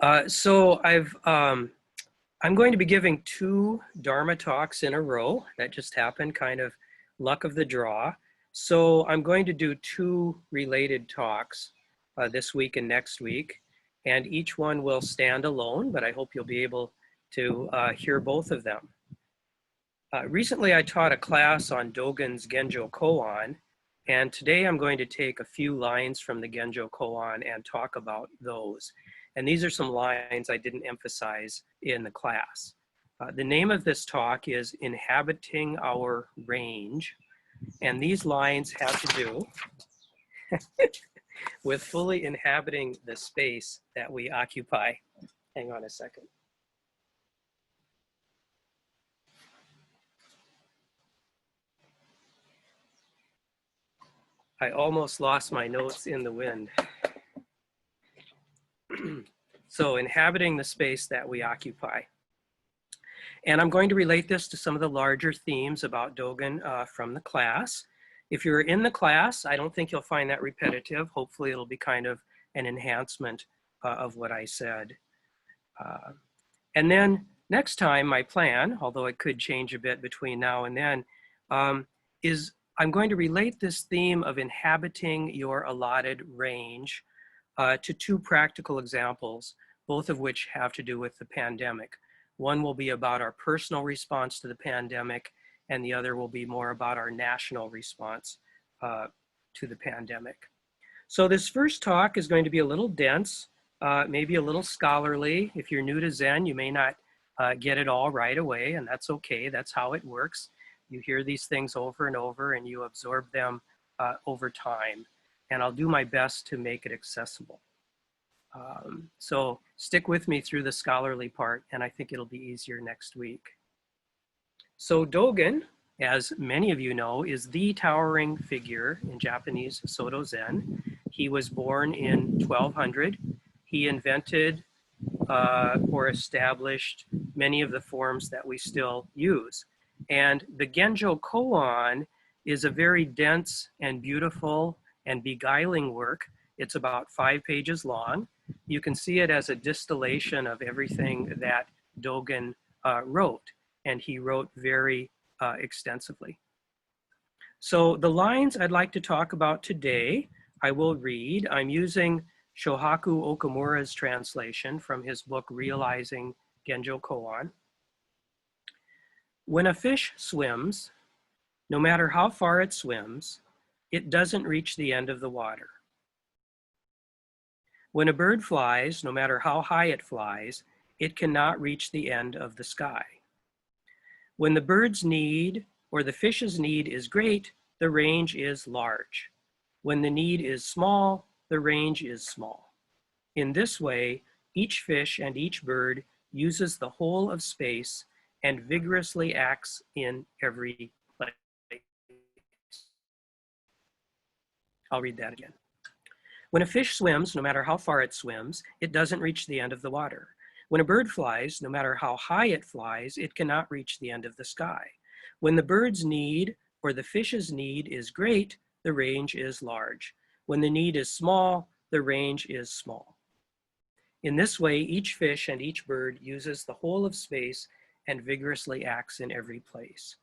I'm going to be giving 2 Dharma talks in a row. That just happened, kind of luck of the draw. So I'm going to do 2 related talks this week and next week, and each one will stand alone, but I hope you'll be able to hear both of them. Recently, I taught a class on Dogen's Genjo Koan, and today I'm going to take a few lines from the Genjo Koan and talk about those. And these are some lines I didn't emphasize in the class. The name of this talk is Inhabiting Our Range, and these lines have to do with fully inhabiting the space that we occupy. Hang on a second. I almost lost my notes in the wind. So inhabiting the space that we occupy. And I'm going to relate this to some of the larger themes about Dogen from the class. If you're in the class, I don't think you'll find that repetitive. Hopefully it'll be kind of an enhancement of what I said. And then next time, my plan, although it could change a bit between now and then, is I'm going to relate this theme of inhabiting your allotted range to 2 practical examples, both of which have to do with the pandemic. One will be about our personal response to the pandemic, and the other will be more about our national response to the pandemic. So this first talk is going to be a little dense, maybe a little scholarly. If you're new to Zen, you may not get it all right away, and that's okay. That's how it works. You hear these things over and over, and you absorb them over time. And I'll do my best to make it accessible. So stick with me through the scholarly part, and I think it'll be easier next week. So Dogen, as many of you know, is the towering figure in Japanese Soto Zen. He was born in 1200. He invented or established many of the forms that we still use. And the Genjo Koan is a very dense and beautiful and beguiling work. It's about 5 pages long. You can see it as a distillation of everything that Dogen wrote, and he wrote very extensively. So the lines I'd like to talk about today, I will read. I'm using Shohaku Okamura's translation from his book, Realizing Genjo Koan. When a fish swims, no matter how far it swims, it doesn't reach the end of the water. When a bird flies, no matter how high it flies, it cannot reach the end of the sky. When the bird's need or the fish's need is great, the range is large. When the need is small, the range is small. In this way, each fish and each bird uses the whole of space and vigorously acts in every place. I'll read that again. When a fish swims, no matter how far it swims, it doesn't reach the end of the water. When a bird flies, no matter how high it flies, it cannot reach the end of the sky. When the bird's need or the fish's need is great, the range is large. When the need is small, the range is small. In this way, each fish and each bird uses the whole of space and vigorously acts in every place.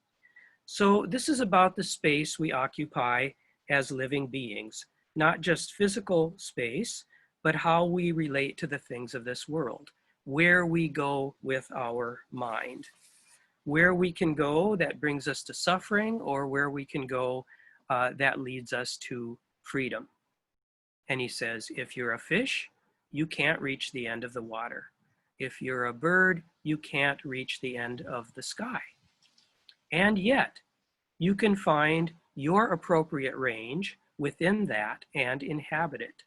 So this is about the space we occupy as living beings, not just physical space, but how we relate to the things of this world, where we go with our mind, where we can go that brings us to suffering, or where we can go that leads us to freedom. And he says, if you're a fish, you can't reach the end of the water. If you're a bird, you can't reach the end of the sky. And yet, you can find your appropriate range within that and inhabit it.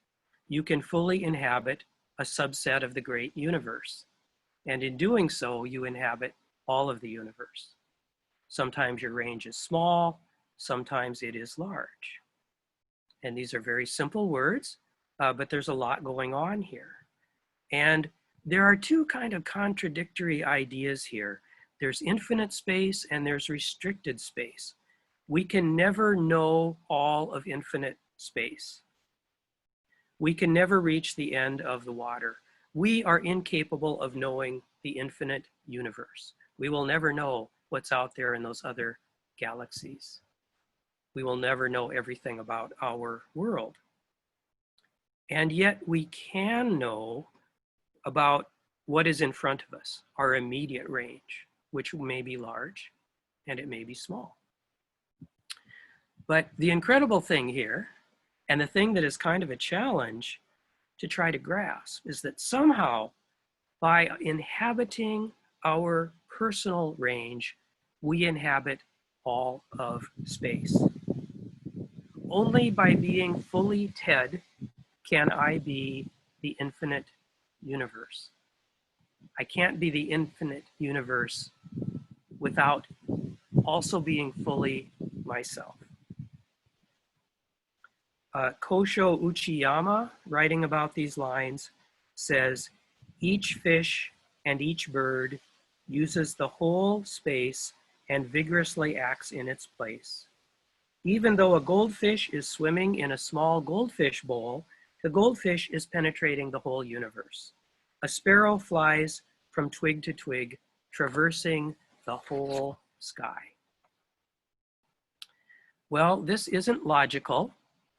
You can fully inhabit a subset of the great universe. And in doing so, you inhabit all of the universe. Sometimes your range is small, sometimes it is large. And these are very simple words, but there's a lot going on here. And there are 2 kind of contradictory ideas here. There's infinite space and there's restricted space. We can never know all of infinite space. We can never reach the end of the water. We are incapable of knowing the infinite universe. We will never know what's out there in those other galaxies. We will never know everything about our world. And yet we can know about what is in front of us, our immediate range, which may be large and it may be small. But the incredible thing here, and the thing that is kind of a challenge to try to grasp, is that somehow by inhabiting our personal range, we inhabit all of space. Only by being fully Ted can I be the infinite universe. I can't be the infinite universe without also being fully myself. Kosho Uchiyama, writing about these lines, says, each fish and each bird uses the whole space and vigorously acts in its place. Even though a goldfish is swimming in a small goldfish bowl, the goldfish is penetrating the whole universe. A sparrow flies from twig to twig, traversing the whole sky. Well, this isn't logical.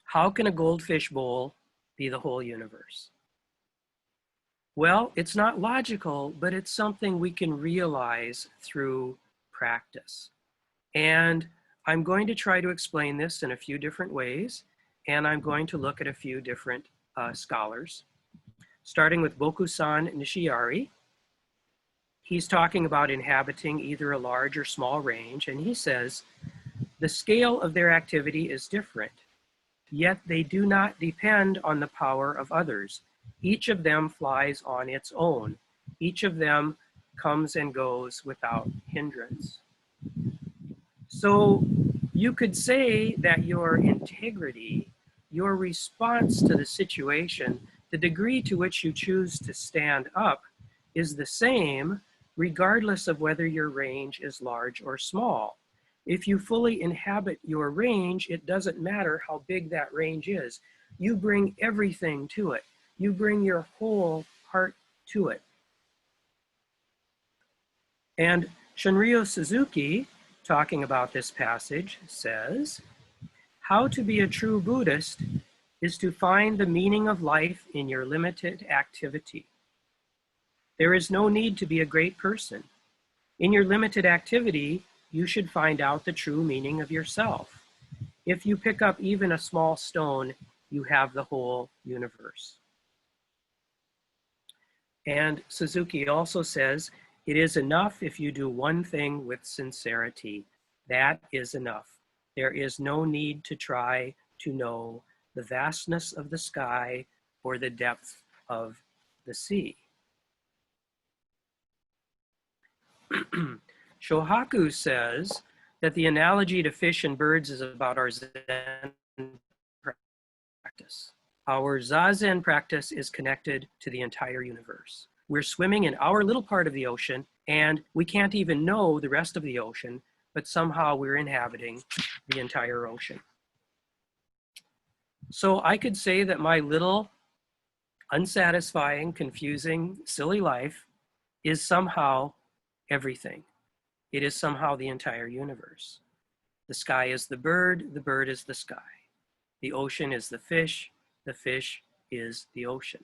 How can a goldfish bowl be the whole universe? Well, it's not logical, but it's something we can realize through practice. And I'm going to try to explain this in a few different ways, and I'm going to look at a few different scholars, starting with Bokusan Nishiari. He's talking about inhabiting either a large or small range, and he says, the scale of their activity is different, yet they do not depend on the power of others. Each of them flies on its own. Each of them comes and goes without hindrance. So you could say that your integrity, your response to the situation, the degree to which you choose to stand up is the same regardless of whether your range is large or small. If you fully inhabit your range, it doesn't matter how big that range is. You bring everything to it. You bring your whole heart to it. And Shunryu Suzuki, talking about this passage, says, how to be a true Buddhist is to find the meaning of life in your limited activity. There is no need to be a great person. In your limited activity, you should find out the true meaning of yourself. If you pick up even a small stone, you have the whole universe. And Suzuki also says, it is enough if you do one thing with sincerity. That is enough. There is no need to try to know the vastness of the sky or the depth of the sea. Shohaku says that the analogy to fish and birds is about our Zen practice. Our Zazen practice is connected to the entire universe. We're swimming in our little part of the ocean, and we can't even know the rest of the ocean, but somehow we're inhabiting the entire ocean. So I could say that my little unsatisfying, confusing, silly life is somehow everything. It is somehow the entire universe. The sky is the bird is the sky. The ocean is the fish is the ocean.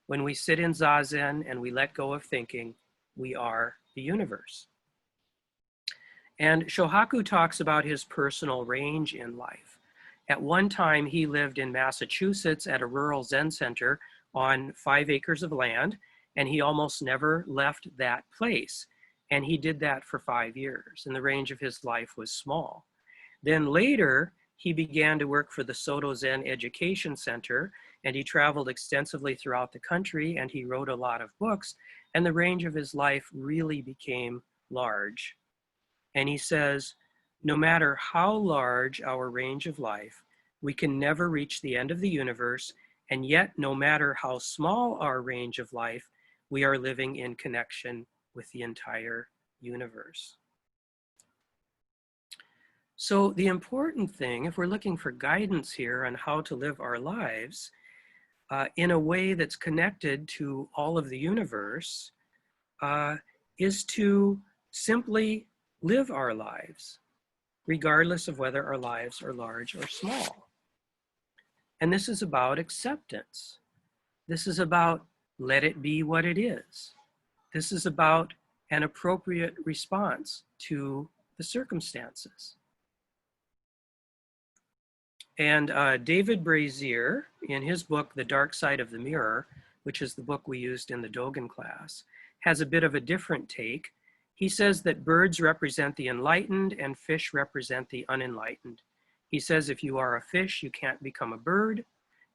When we sit in Zazen and we let go of thinking, we are the universe. And Shohaku talks about his personal range in life. At one time, he lived in Massachusetts at a rural Zen center on 5 acres of land, and he almost never left that place. And he did that for 5 years, and the range of his life was small. Then later, he began to work for the Soto Zen Education Center, and he traveled extensively throughout the country, and he wrote a lot of books, and the range of his life really became large. And he says, no matter how large our range of life, we can never reach the end of the universe, and yet no matter how small our range of life, we are living in connection with the entire universe. So the important thing, if we're looking for guidance here on how to live our lives, in a way that's connected to all of the universe is to simply live our lives, regardless of whether our lives are large or small. And this is about acceptance. This is about let it be what it is. This is about an appropriate response to the circumstances. And David Brazier, in his book, The Dark Side of the Mirror, which is the book we used in the Dogen class, has a bit of a different take. He says that birds represent the enlightened and fish represent the unenlightened. He says if you are a fish, you can't become a bird.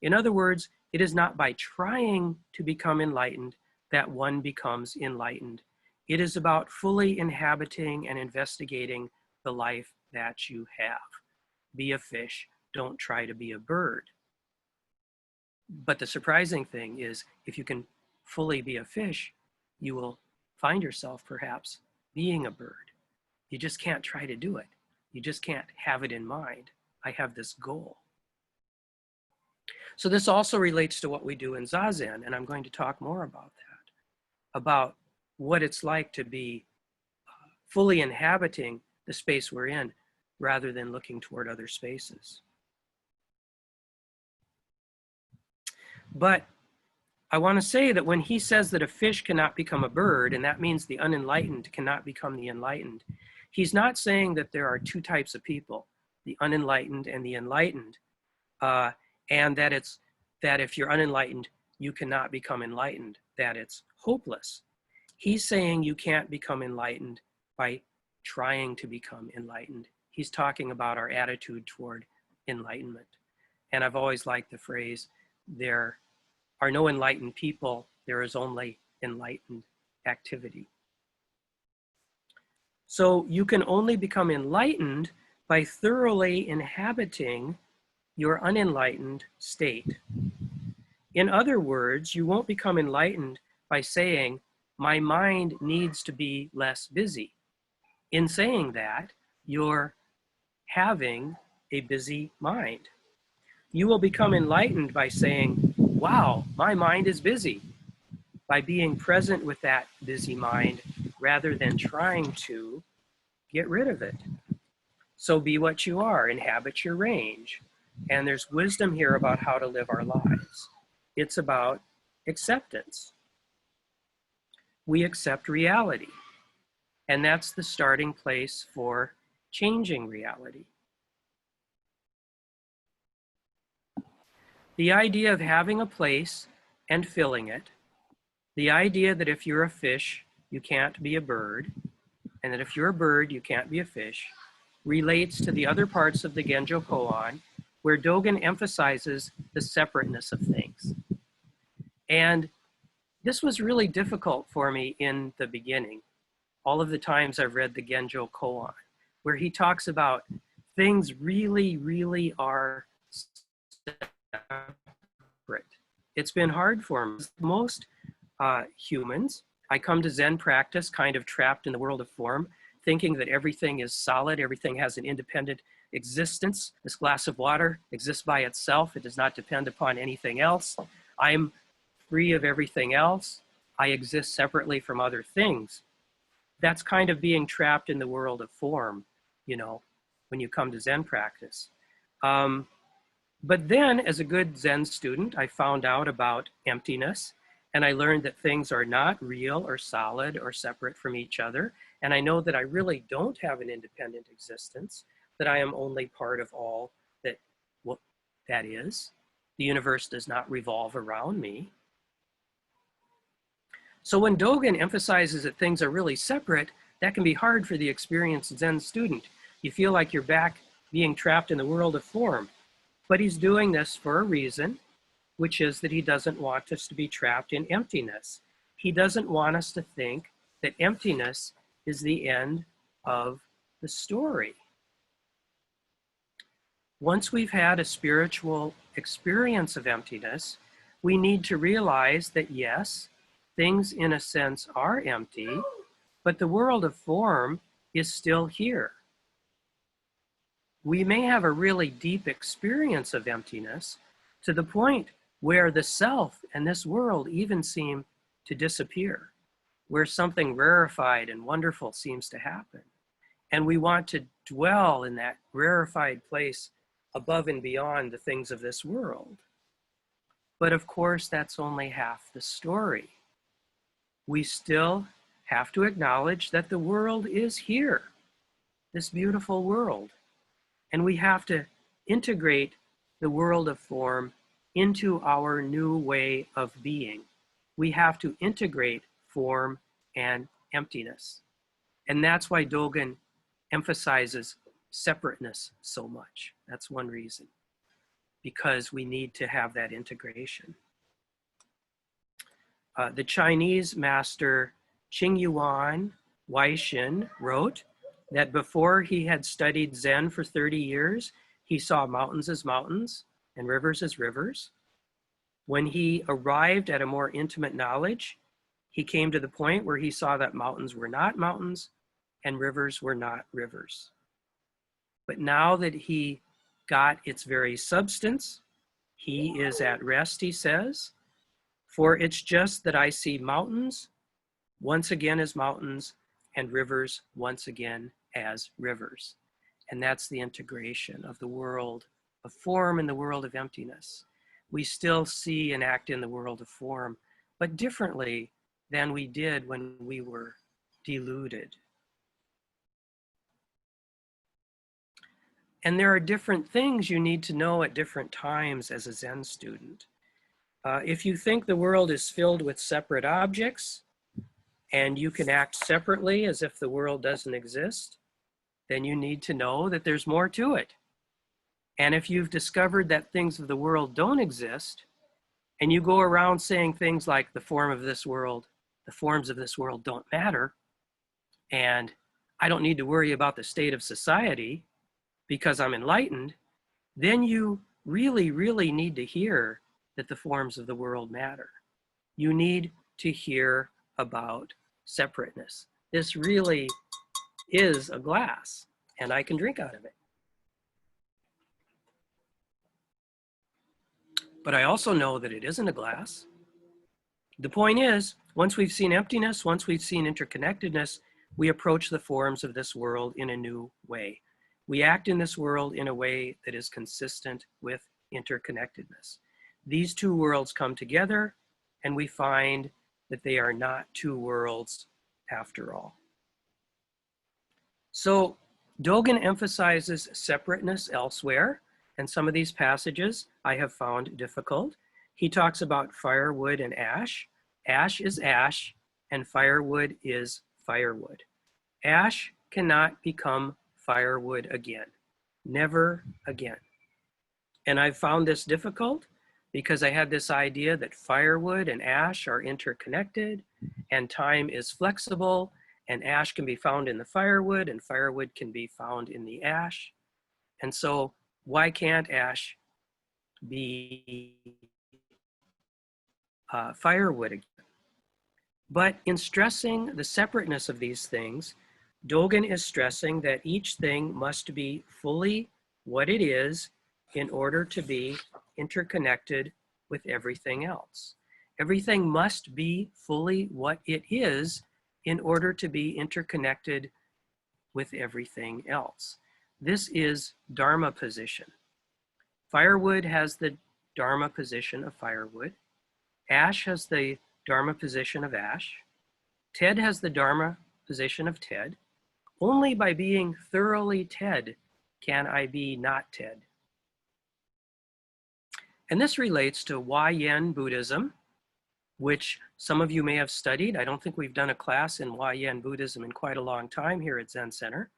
In other words, it is not by trying to become enlightened that one becomes enlightened. It is about fully inhabiting and investigating the life that you have. Be a fish, don't try to be a bird. But the surprising thing is, if you can fully be a fish, you will find yourself perhaps being a bird. You just can't try to do it. You just can't have it in mind. I have this goal. So this also relates to what we do in Zazen, and I'm going to talk more about that, about what it's like to be fully inhabiting the space we're in rather than looking toward other spaces. But I want to say that when he says that a fish cannot become a bird, and that means the unenlightened cannot become the enlightened, he's not saying that there are two types of people, the unenlightened and the enlightened, and that if you're unenlightened, you cannot become enlightened, that it's hopeless. He's saying you can't become enlightened by trying to become enlightened. He's talking about our attitude toward enlightenment. And I've always liked the phrase, there are no enlightened people, there is only enlightened activity. So you can only become enlightened by thoroughly inhabiting your unenlightened state. In other words, you won't become enlightened by saying, my mind needs to be less busy. In saying that, you're having a busy mind. You will become enlightened by saying, wow, my mind is busy, by being present with that busy mind rather than trying to get rid of it. So be what you are, inhabit your range. And there's wisdom here about how to live our lives. It's about acceptance. We accept reality. And that's the starting place for changing reality. The idea of having a place and filling it, the idea that if you're a fish, you can't be a bird, and that if you're a bird, you can't be a fish, relates to the other parts of the Genjo Koan, where Dogen emphasizes the separateness of things. And this was really difficult for me in the beginning, all of the times I've read the Genjo Koan, where he talks about things really, really are separate. It's been hard for me. Most humans, I come to Zen practice kind of trapped in the world of form, thinking that everything is solid, everything has an independent existence. This glass of water exists by itself. It does not depend upon anything else. I'm free of everything else. I exist separately from other things. That's kind of being trapped in the world of form, you know, when you come to Zen practice. But then, as a good Zen student, I found out about emptiness, and I learned that things are not real or solid or separate from each other. And I know that I really don't have an independent existence, that I am only part of all that, well, that is. The universe does not revolve around me. So when Dogen emphasizes that things are really separate, that can be hard for the experienced Zen student. You feel like you're back being trapped in the world of form. But he's doing this for a reason, which is that he doesn't want us to be trapped in emptiness. He doesn't want us to think that emptiness is the end of the story. Once we've had a spiritual experience of emptiness, we need to realize that yes, things in a sense are empty, but the world of form is still here. We may have a really deep experience of emptiness to the point where the self and this world even seem to disappear, where something rarefied and wonderful seems to happen. And we want to dwell in that rarefied place above and beyond the things of this world. But of course, that's only half the story. We still have to acknowledge that the world is here, this beautiful world. And we have to integrate the world of form into our new way of being. We have to integrate form and emptiness. And that's why Dogen emphasizes separateness so much. That's one reason, because we need to have that integration. The Chinese master Qingyuan Weixin wrote that before he had studied Zen for 30 years, he saw mountains as mountains and rivers as rivers. When he arrived at a more intimate knowledge, he came to the point where he saw that mountains were not mountains and rivers were not rivers. But now that he got its very substance, he is at rest, he says, for it's just that I see mountains once again as mountains and rivers once again as rivers. And that's the integration of the world of form and the world of emptiness. We still see and act in the world of form, but differently than we did when we were deluded. And there are different things you need to know at different times as a Zen student. If you think the world is filled with separate objects and you can act separately as if the world doesn't exist, then you need to know that there's more to it. And if you've discovered that things of the world don't exist, and you go around saying things like the form of this world, the forms of this world don't matter, and I don't need to worry about the state of society because I'm enlightened, then you really, really need to hear that the forms of the world matter. You need to hear about separateness. This really is a glass, and I can drink out of it. But I also know that it isn't a glass. The point is, once we've seen emptiness, once we've seen interconnectedness, we approach the forms of this world in a new way. We act in this world in a way that is consistent with interconnectedness. These two worlds come together, and we find that they are not two worlds after all. So Dogen emphasizes separateness elsewhere, and some of these passages I have found difficult. He talks about firewood and ash. Ash is ash, and firewood is firewood. Ash cannot become firewood again. Never again. And I've found this difficult because I had this idea that firewood and ash are interconnected, and time is flexible, and ash can be found in the firewood, and firewood can be found in the ash. And so why can't ash be firewood again? But in stressing the separateness of these things, Dogen is stressing that each thing must be fully what it is in order to be interconnected with everything else. Everything must be fully what it is in order to be interconnected with everything else. This is Dharma position. Firewood has the Dharma position of firewood. Ash has the Dharma position of ash. Ted has the Dharma position of Ted. Only by being thoroughly Ted can I be not Ted. And this relates to Huayan Buddhism, which some of you may have studied. I don't think we've done a class in Huayan Buddhism in quite a long time here at Zen Center,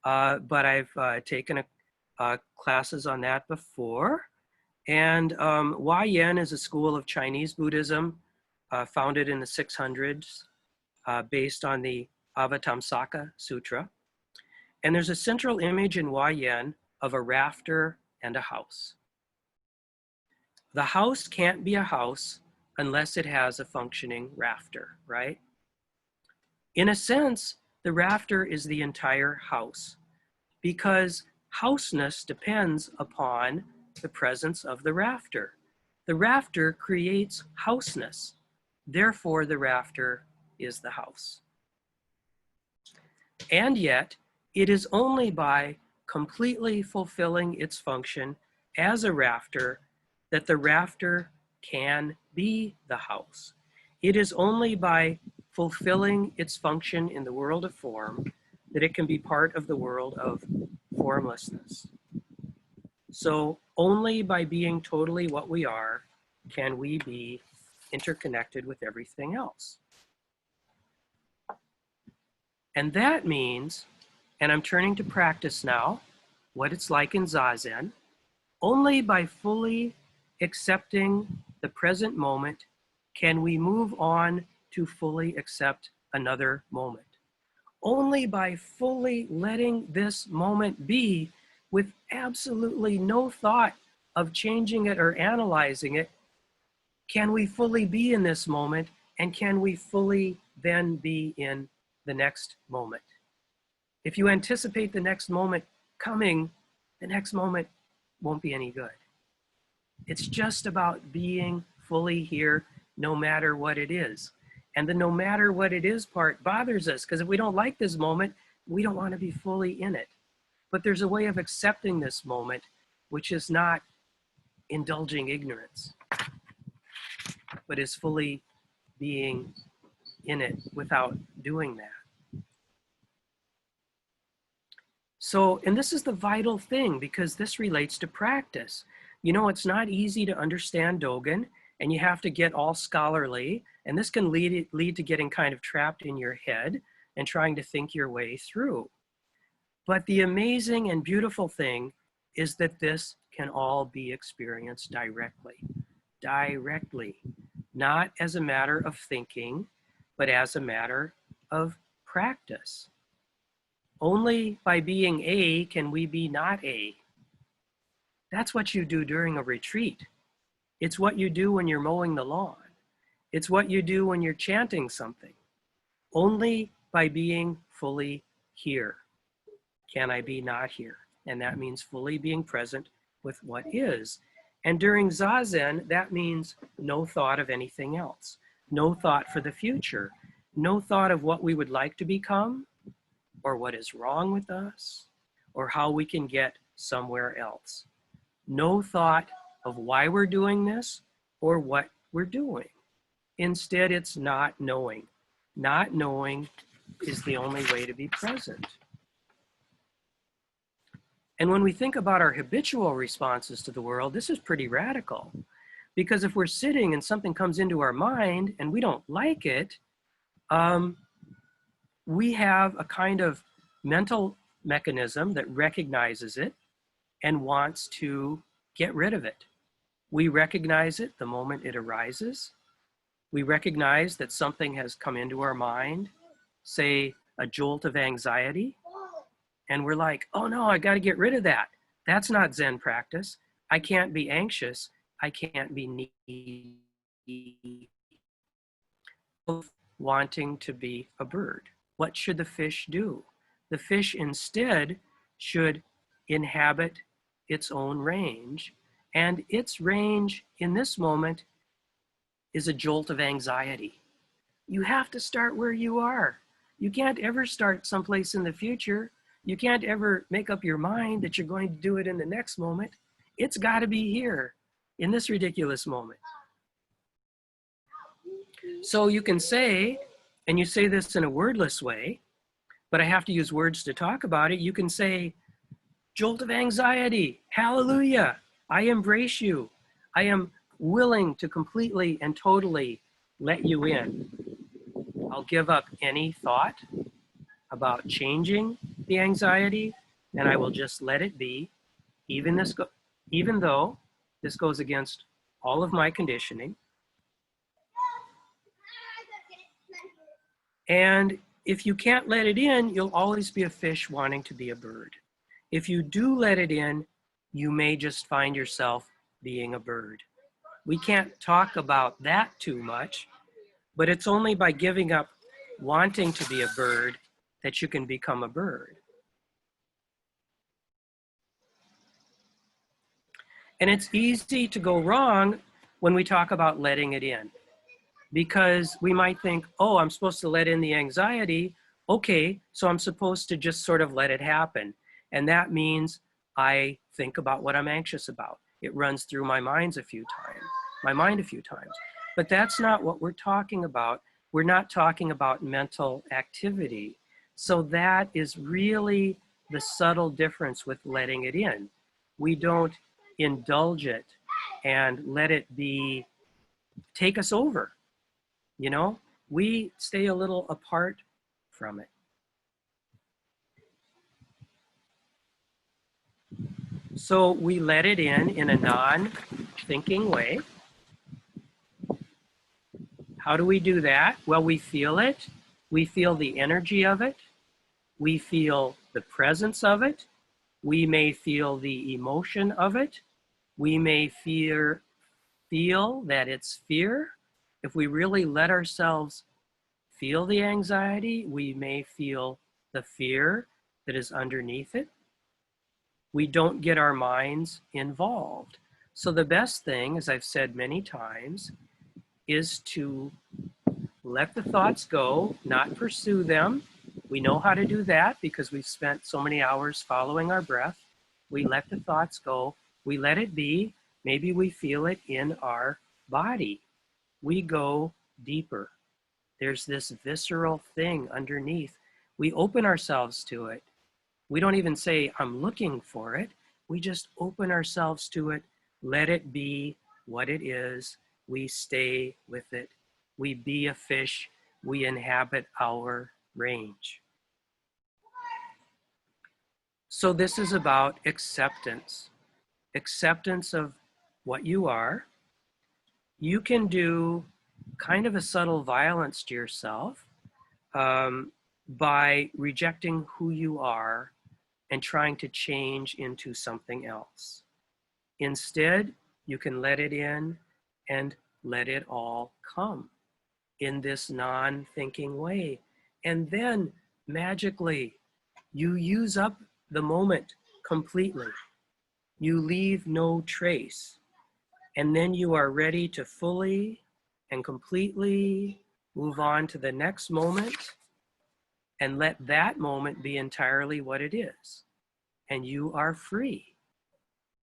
but I've taken classes on that before. And Huayan is a school of Chinese Buddhism founded in the 600s, based on the Avatamsaka Sutra. And there's a central image in Huayan of a rafter and a house. The house can't be a house unless it has a functioning rafter, right? In a sense, the rafter is the entire house because houseness depends upon the presence of the rafter. The rafter creates houseness. Therefore, the rafter is the house. And yet, it is only by completely fulfilling its function as a rafter that the rafter can be the house. It is only by fulfilling its function in the world of form that it can be part of the world of formlessness. So only by being totally what we are can we be interconnected with everything else. And that means, and I'm turning to practice now, what it's like in Zazen, only by fully accepting the present moment can we move on to fully accept another moment. Only by fully letting this moment be with absolutely no thought of changing it or analyzing it, can we fully be in this moment, and can we fully then be in the next moment. If you anticipate the next moment coming, the next moment won't be any good. It's just about being fully here no matter what it is. And the no matter what it is part bothers us, because if we don't like this moment, we don't want to be fully in it. But there's a way of accepting this moment, which is not indulging ignorance, but is fully being in it without doing that. So, and this is the vital thing, because this relates to practice. You know, it's not easy to understand Dogen, and you have to get all scholarly, and this can lead to getting kind of trapped in your head and trying to think your way through. But the amazing and beautiful thing is that this can all be experienced directly, not as a matter of thinking, but as a matter of practice. Only by being A can we be not A. That's what you do during a retreat. It's what you do when you're mowing the lawn. It's what you do when you're chanting something. Only by being fully here can I be not here. And that means fully being present with what is. And during Zazen, that means no thought of anything else. No thought for the future. No thought of what we would like to become, or what is wrong with us, or how we can get somewhere else. No thought of why we're doing this or what we're doing. Instead, it's not knowing. Not knowing is the only way to be present. And when we think about our habitual responses to the world, this is pretty radical. Because if we're sitting and something comes into our mind and we don't like it, we have a kind of mental mechanism that recognizes it and wants to get rid of it. We recognize it the moment it arises. We recognize that something has come into our mind, say a jolt of anxiety, and we're like, oh no, I got to get rid of that. That's not Zen practice. I can't be anxious. I can't be needy. Wanting to be a bird. What should the fish do? The fish instead should inhabit its own range, and its range in this moment is a jolt of anxiety. You have to start where you are. You can't ever start someplace in the future. You can't ever make up your mind that you're going to do it in the next moment. It's got to be here in this ridiculous moment. So you can say, and you say this in a wordless way, but I have to use words to talk about it. You can say, jolt of anxiety, hallelujah, I embrace you. I am willing to completely and totally let you in. I'll give up any thought about changing the anxiety, and I will just let it be, even though this goes against all of my conditioning. And if you can't let it in, you'll always be a fish wanting to be a bird. If you do let it in, you may just find yourself being a bird. We can't talk about that too much, but it's only by giving up wanting to be a bird that you can become a bird. And it's easy to go wrong when we talk about letting it in. Because we might think, oh, I'm supposed to let in the anxiety. Okay, so I'm supposed to just sort of let it happen. And that means I think about what I'm anxious about. It runs through my mind a few times. But that's not what we're talking about. We're not talking about mental activity. So that is really the subtle difference with letting it in. We don't indulge it and let it take us over. You know, we stay a little apart from it. So we let it in a non-thinking way. How do we do that? Well, we feel it. We feel the energy of it. We feel the presence of it. We may feel the emotion of it. We may feel that it's fear. If we really let ourselves feel the anxiety, we may feel the fear that is underneath it. We don't get our minds involved. So the best thing, as I've said many times, is to let the thoughts go, not pursue them. We know how to do that because we've spent so many hours following our breath. We let the thoughts go. We let it be. Maybe we feel it in our body. We go deeper. There's this visceral thing underneath. We open ourselves to it. We don't even say, I'm looking for it. We just open ourselves to it. Let it be what it is. We stay with it. We be a fish. We inhabit our range. So this is about acceptance. Acceptance of what you are. You can do kind of a subtle violence to yourself by rejecting who you are and trying to change into something else. Instead, you can let it in and let it all come in this non-thinking way. And then magically, you use up the moment completely. You leave no trace. And then you are ready to fully and completely move on to the next moment and let that moment be entirely what it is. And you are free.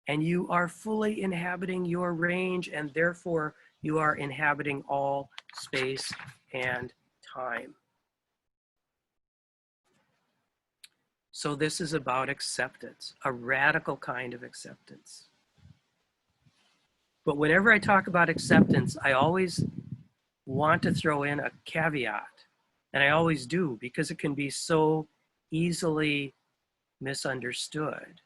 And you are fully inhabiting your range, and therefore you are inhabiting all space and time. So this is about acceptance, a radical kind of acceptance. But whenever I talk about acceptance, I always want to throw in a caveat, and I always do, because it can be so easily misunderstood.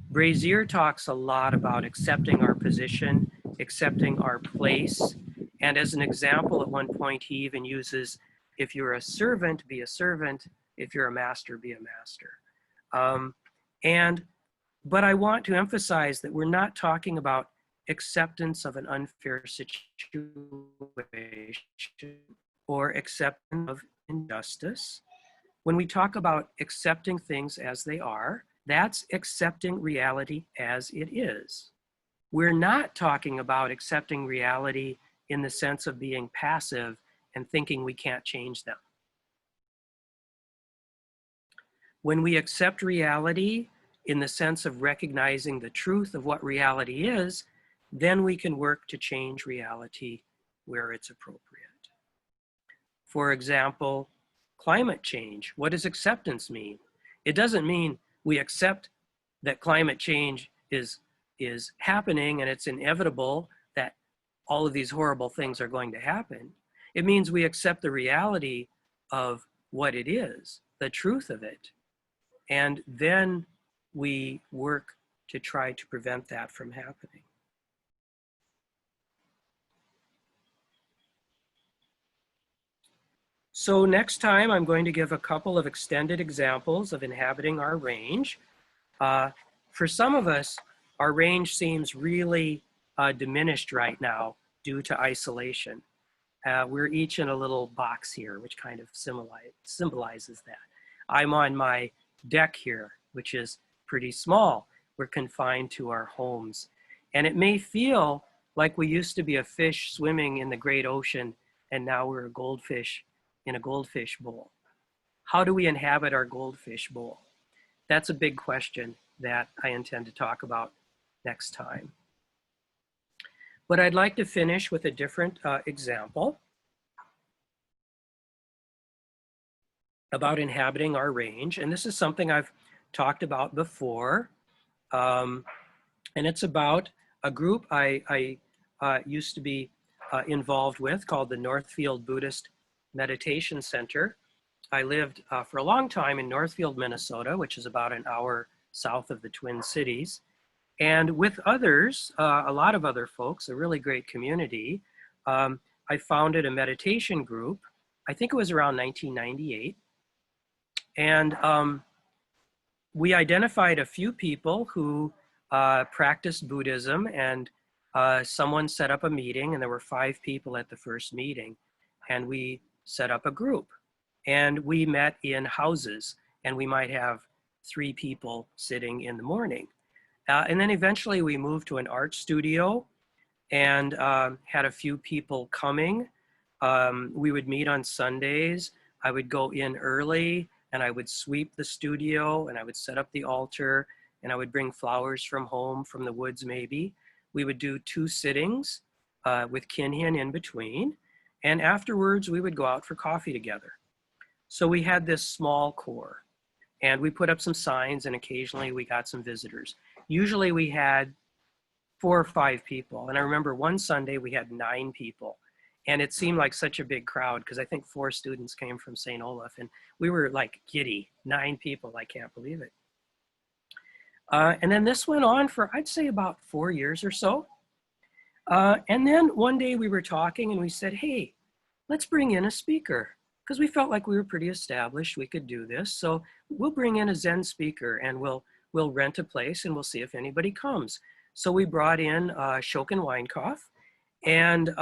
Brazier talks a lot about accepting our position, accepting our place, and as an example, at one point he even uses, if you're a servant, be a servant. If you're a master, be a master. But I want to emphasize that we're not talking about acceptance of an unfair situation or acceptance of injustice. When we talk about accepting things as they are, that's accepting reality as it is. We're not talking about accepting reality in the sense of being passive and thinking we can't change them. When we accept reality in the sense of recognizing the truth of what reality is, then we can work to change reality where it's appropriate. For example, climate change. What does acceptance mean? It doesn't mean we accept that climate change is happening and it's inevitable that all of these horrible things are going to happen. It means we accept the reality of what it is, the truth of it, and then we work to try to prevent that from happening. So next time I'm going to give a couple of extended examples of inhabiting our range. For some of us, our range seems really diminished right now due to isolation. We're each in a little box here, which kind of symbolizes that. I'm on my deck here, which is pretty small. We're confined to our homes. And it may feel like we used to be a fish swimming in the great ocean, and now we're a goldfish in a goldfish bowl. How do we inhabit our goldfish bowl? That's a big question that I intend to talk about next time. But I'd like to finish with a different example about inhabiting our range. And this is something I've talked about before. And it's about a group I used to be involved with called the Northfield Buddhist Meditation Center. I lived for a long time in Northfield, Minnesota, which is about an hour south of the Twin Cities. And with others, a lot of other folks, a really great community, I founded a meditation group. I think it was around 1998. And we identified a few people who practiced Buddhism, and someone set up a meeting, and there were 5 people at the first meeting. And we set up a group. And we met in houses, and we might have 3 people sitting in the morning. And then eventually we moved to an art studio and had a few people coming. We would meet on Sundays. I would go in early and I would sweep the studio and I would set up the altar and I would bring flowers from home, from the woods maybe. We would do 2 sittings with kinhin in between. And afterwards we would go out for coffee together. So we had this small core and we put up some signs and occasionally we got some visitors. Usually we had 4 or 5 people. And I remember one Sunday we had 9 people. And it seemed like such a big crowd because I think 4 students came from St. Olaf and we were like giddy, 9 people, I can't believe it. And then this went on for, I'd say about 4 years or so. And then one day we were talking and we said, hey, let's bring in a speaker because we felt like we were pretty established, we could do this. So we'll bring in a Zen speaker and we'll rent a place and we'll see if anybody comes. So we brought in Shoken Weinkauf and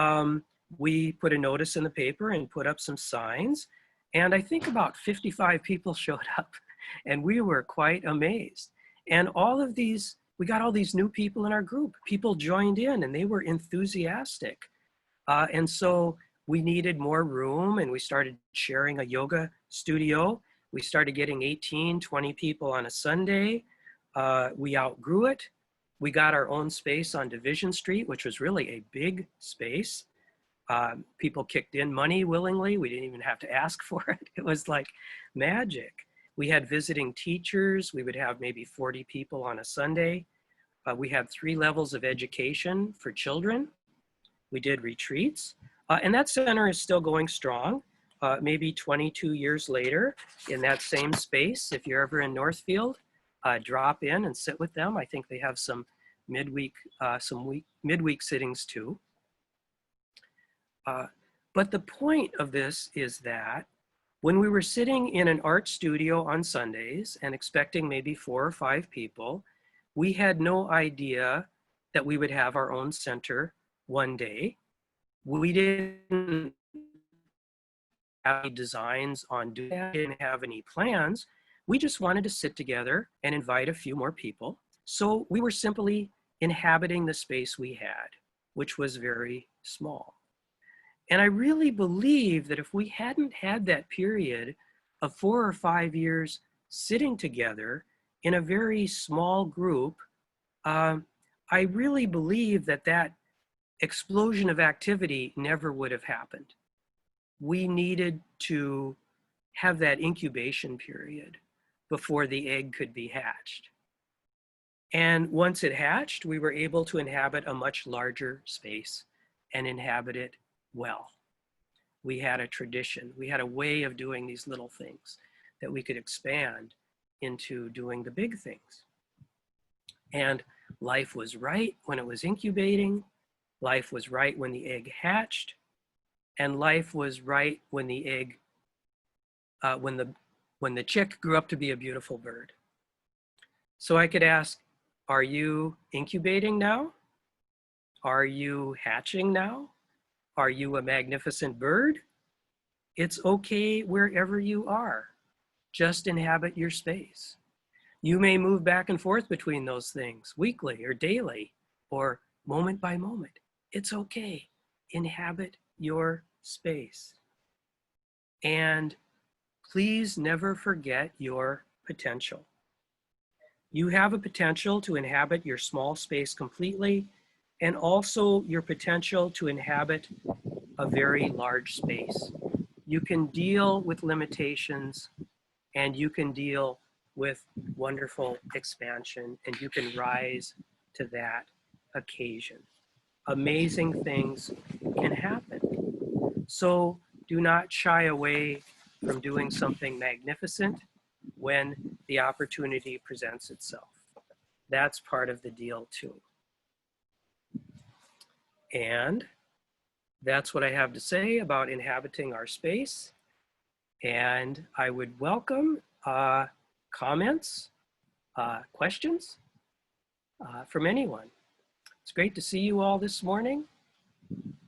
we put a notice in the paper and put up some signs. And I think about 55 people showed up and we were quite amazed. And all of these, we got all these new people in our group. People joined in and they were enthusiastic. And so we needed more room and we started sharing a yoga studio. We started getting 18, 20 people on a Sunday. We outgrew it. We got our own space on Division Street, which was really a big space. People kicked in money willingly. We didn't even have to ask for it. It was like magic. We had visiting teachers. We would have maybe 40 people on a Sunday. We had 3 levels of education for children. We did retreats. And that center is still going strong. Maybe 22 years later in that same space, if you're ever in Northfield, drop in and sit with them. I think they have some midweek sittings too. But the point of this is that when we were sitting in an art studio on Sundays and expecting maybe 4 or 5 people, we had no idea that we would have our own center one day. We didn't have any designs on doing that, didn't have any plans. We just wanted to sit together and invite a few more people. So we were simply inhabiting the space we had, which was very small. And I really believe that if we hadn't had that period of 4 or 5 years sitting together in a very small group, I really believe that that explosion of activity never would have happened. We needed to have that incubation period before the egg could be hatched. And once it hatched, we were able to inhabit a much larger space and inhabit it well. We had a tradition. We had a way of doing these little things that we could expand into doing the big things. And life was right when it was incubating. Life was right when the egg hatched. And life was right when the egg, when the chick grew up to be a beautiful bird. So I could ask, are you incubating now? Are you hatching now? Are you a magnificent bird? It's okay wherever you are. Just inhabit your space. You may move back and forth between those things weekly or daily, or moment by moment. It's okay. Inhabit your space. And please never forget your potential. You have a potential to inhabit your small space completely, and also your potential to inhabit a very large space. You can deal with limitations, and you can deal with wonderful expansion, and you can rise to that occasion. Amazing things can happen. So do not shy away from doing something magnificent when the opportunity presents itself. That's part of the deal too. And that's what I have to say about inhabiting our space. And I would welcome comments, questions from anyone. It's great to see you all this morning.